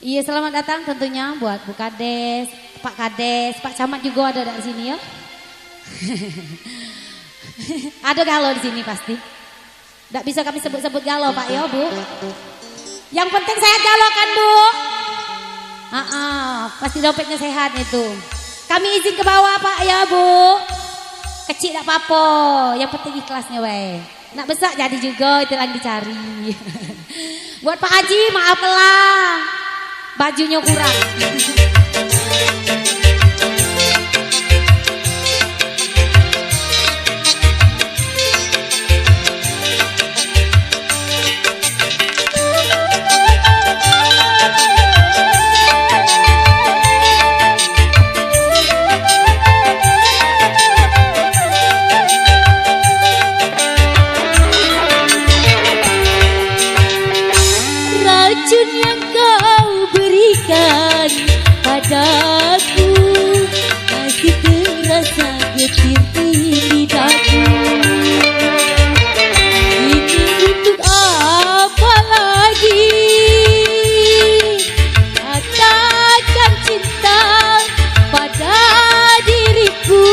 Iya, selamat datang tentunya buat Bu Kades, Pak Kades, Pak Camat juga ada di sini ya. Ada galau di sini pasti. Tidak bisa kami sebut-sebut galau Pak ya Bu. Yang penting sehat galau kan Bu. Pasti dompetnya sehat itu. Kami izin ke bawah Pak ya Bu. Kecil tak apa-apa, yang penting ikhlasnya weh. Nak besar jadi juga itu yang dicari. Buat Pak Haji maaflah, bajunya kurang. Racun yang kau berikan padaku masih terasa getir di lidahku. Ini untuk apa lagi? Katakan cinta pada diriku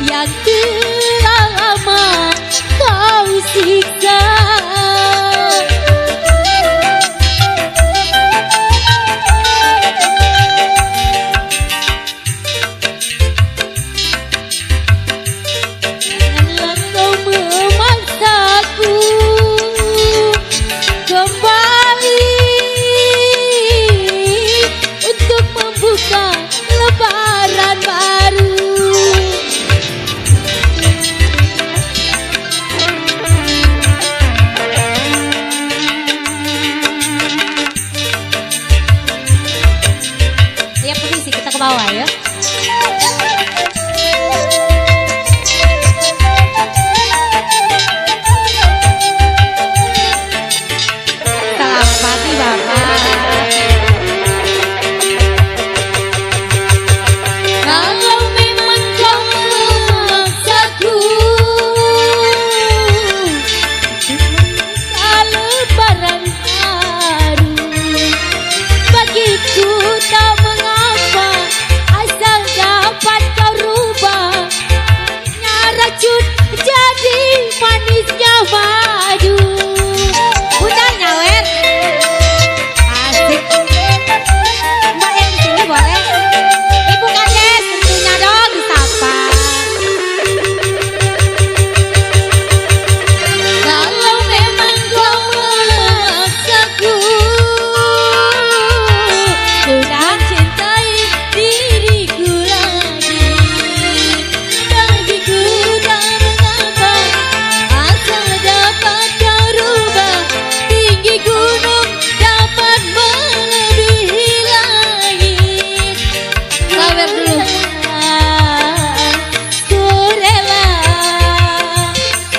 yang telah lama kau siksa. Kita ke bawah ya. Selamat pagi Bapak. Kalau memang kau memaksaku untuk lebaran baru, bagiku tak mengapa asal dapat kau rubah racun jadi manisnya madu. Udah nyawer. Asik. Mbak yang di sini boleh. Ibu Kades tentunya dong disapa. Kalau memang kau memaksaku sudah cintai diriku lagi, bagiku tak mengapa asal dapat kau rubah tinggi gunung dapat melebihi langit. Sabar dulu. Ku rela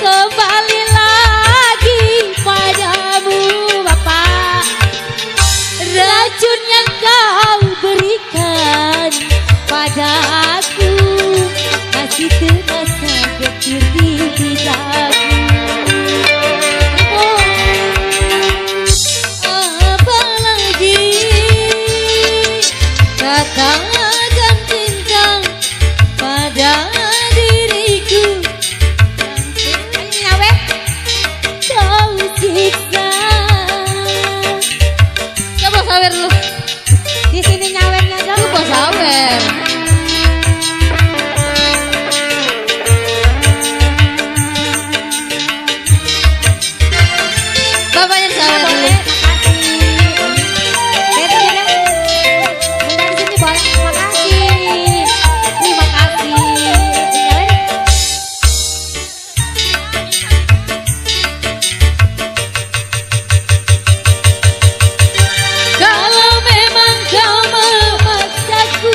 kembali lagi padamu Bapak. Racun yang kau berikan pada aku masih terasa getir di lidahku. Oh, apalagi katakan cinta pada diriku Ini nyawer. kau siksa. Coba sawer dulu. Di sini nyawernya dong. Coba sawer. Bapaknya sawer dulu. Kalau memang kau memaksaku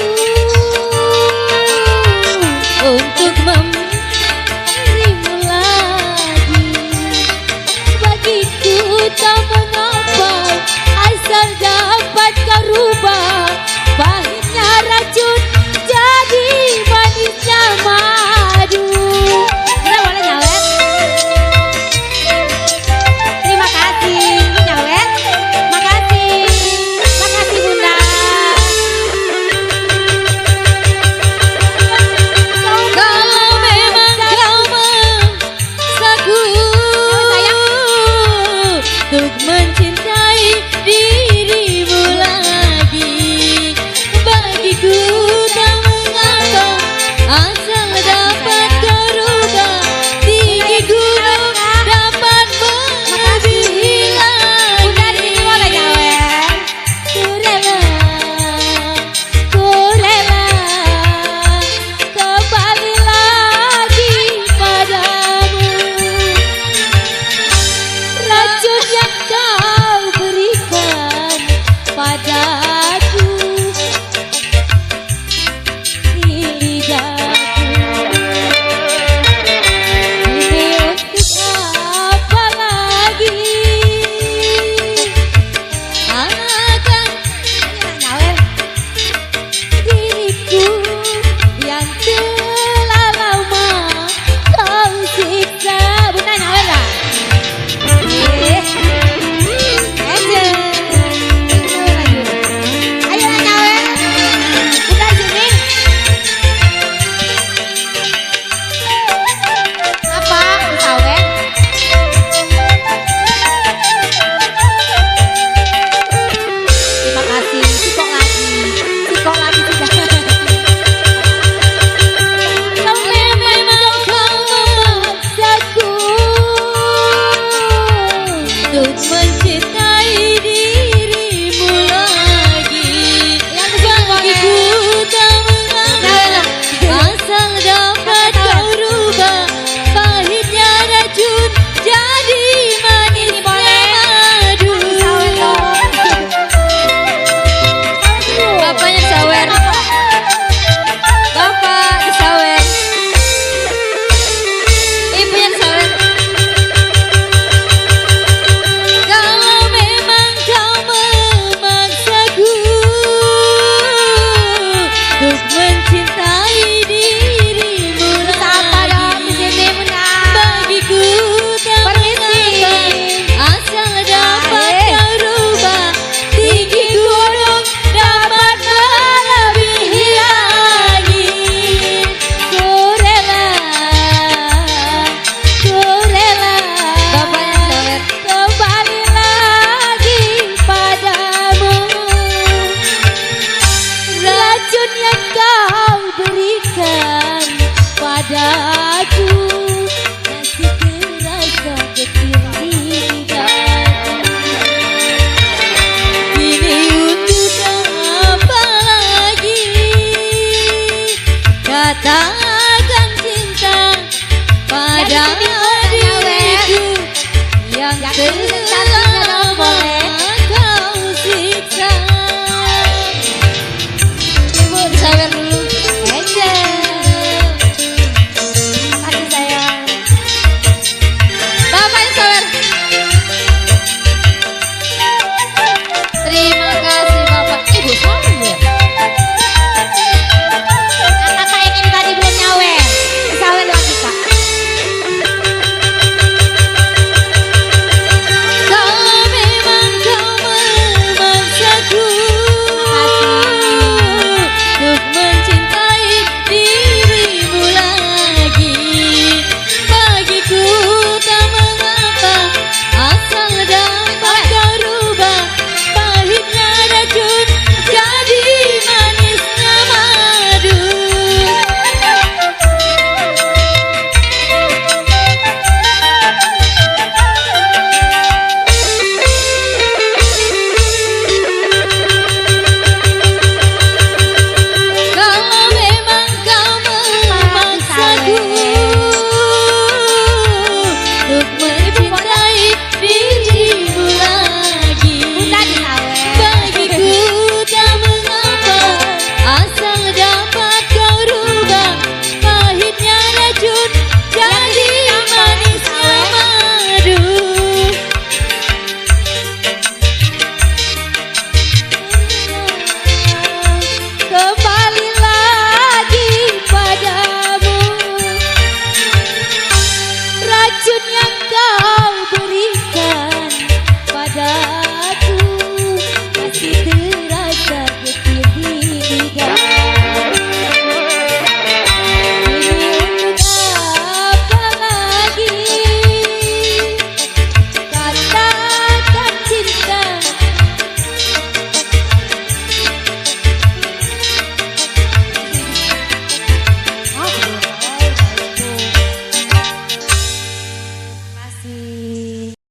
pada